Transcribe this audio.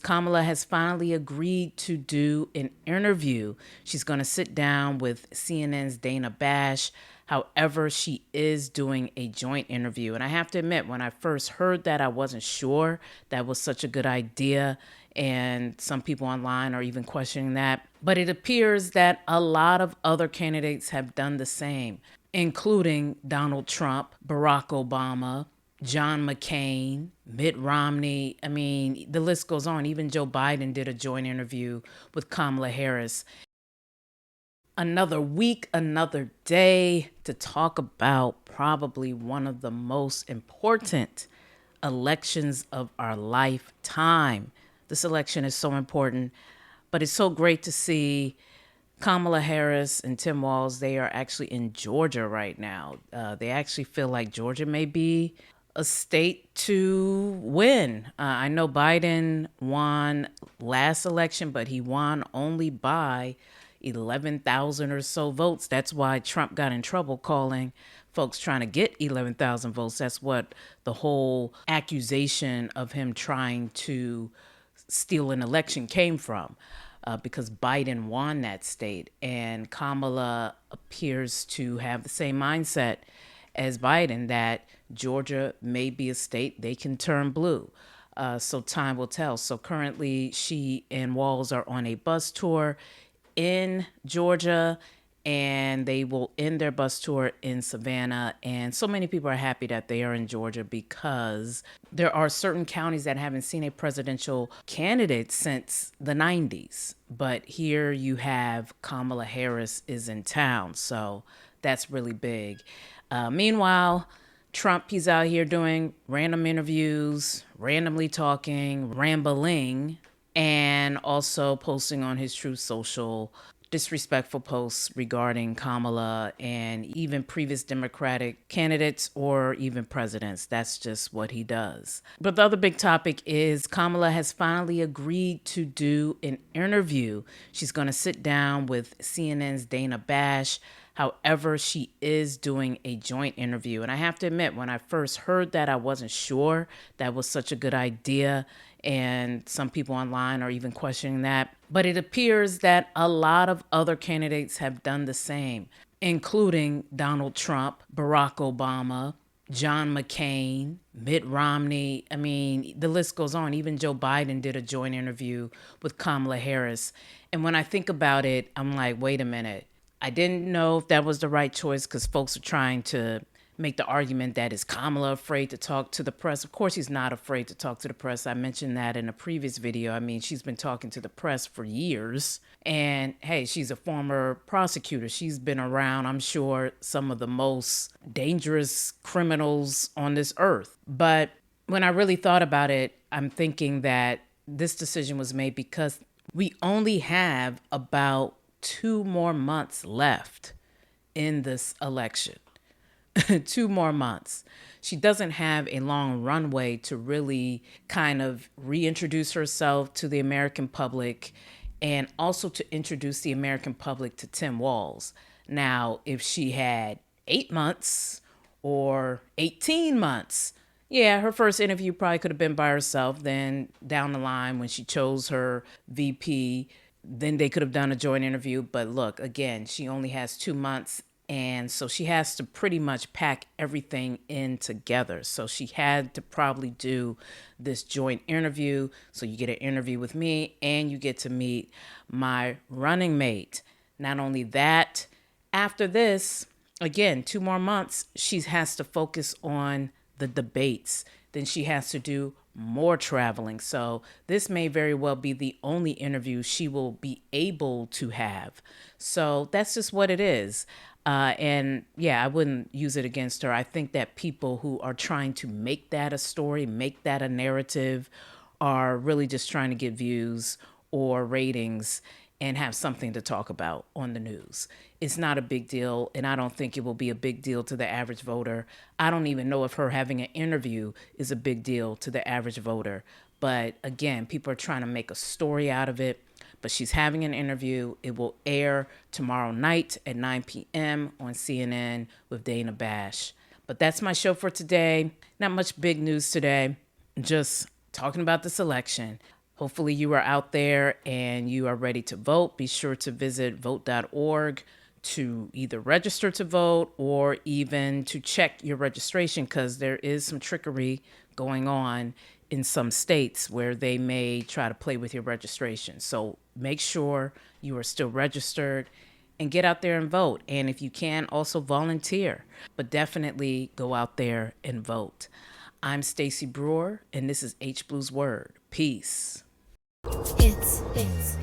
Kamala has finally agreed to do an interview. She's going to sit down with CNN's Dana Bash. However, she is doing a joint interview. And I have to admit, when I first heard that, I wasn't sure that was such a good idea. And some people online are even questioning that. But it appears that a lot of other candidates have done the same, including Donald Trump, Barack Obama, John McCain, Mitt Romney. I mean, the list goes on. Even Joe Biden did a joint interview with Kamala Harris. Another week, another day to talk about probably one of the most important elections of our lifetime. This election is so important, but it's so great to see Kamala Harris and Tim Walz. They are actually in Georgia right now. They actually feel like Georgia may be a state to win. I know Biden won last election, but he won only by 11,000 or so votes. That's why Trump got in trouble calling folks trying to get 11,000 votes. That's what the whole accusation of him trying to steal an election came from, because Biden won that state. And Kamala appears to have the same mindset as Biden, that Georgia may be a state they can turn blue. So time will tell. So currently she and Walz are on a bus tour in Georgia, and they will end their bus tour in Savannah. And so many people are happy that they are in Georgia because there are certain counties that haven't seen a presidential candidate since the 90s. But here you have Kamala Harris is in town. So that's really big. Meanwhile, Trump, he's out here doing random interviews, randomly talking, rambling, and also posting on his Truth Social disrespectful posts regarding Kamala and even previous Democratic candidates or even presidents. That's just what he does. But the other big topic is Kamala has finally agreed to do an interview. She's going to sit down with CNN's Dana Bash. However, she is doing a joint interview. And I have to admit, when I first heard that, I wasn't sure that was such a good idea. And some people online are even questioning that. But it appears that a lot of other candidates have done the same, including Donald Trump, Barack Obama, John McCain, Mitt Romney. I mean, the list goes on. Even Joe Biden did a joint interview with Kamala Harris. And when I think about it, I'm like, wait a minute. I didn't know if that was the right choice because folks are trying to make the argument that is Kamala afraid to talk to the press. Of course, he's not afraid to talk to the press. I mentioned that in a previous video. I mean, she's been talking to the press for years. And hey, she's a former prosecutor. She's been around, I'm sure, some of the most dangerous criminals on this earth. But when I really thought about it, I'm thinking that this decision was made because we only have about 2 more months left in this election. 2 more months. She doesn't have a long runway to really kind of reintroduce herself to the American public and also to introduce the American public to Tim Walz. Now, if she had 8 months or 18 months, yeah, her first interview probably could have been by herself. Then down the line, when she chose her VP, then they could have done a joint interview. But look, again, she only has 2 months. And so she has to pretty much pack everything in together. So she had to probably do this joint interview. So you get an interview with me and you get to meet my running mate. Not only that, after this, again, 2 more months, she has to focus on the debates. Then she has to do more traveling. So this may very well be the only interview she will be able to have. So that's just what it is. And yeah, I wouldn't use it against her. I think that people who are trying to make that a story, make that a narrative, are really just trying to get views or ratings and have something to talk about on the news. It's not a big deal, and I don't think it will be a big deal to the average voter. I don't even know if her having an interview is a big deal to the average voter. But again, people are trying to make a story out of it. But she's having an interview. It will air tomorrow night at 9 p.m. on CNN with Dana Bash. But that's my show for today. Not much big news today. Just talking about this election. Hopefully you are out there and you are ready to vote. Be sure to visit vote.org to either register to vote or even to check your registration, because there is some trickery going on in some states where they may try to play with your registration. So make sure you are still registered and get out there and vote. And if you can, also volunteer, but definitely go out there and vote. I'm Stacey Brewer, and this is H Blues Word. Peace. It's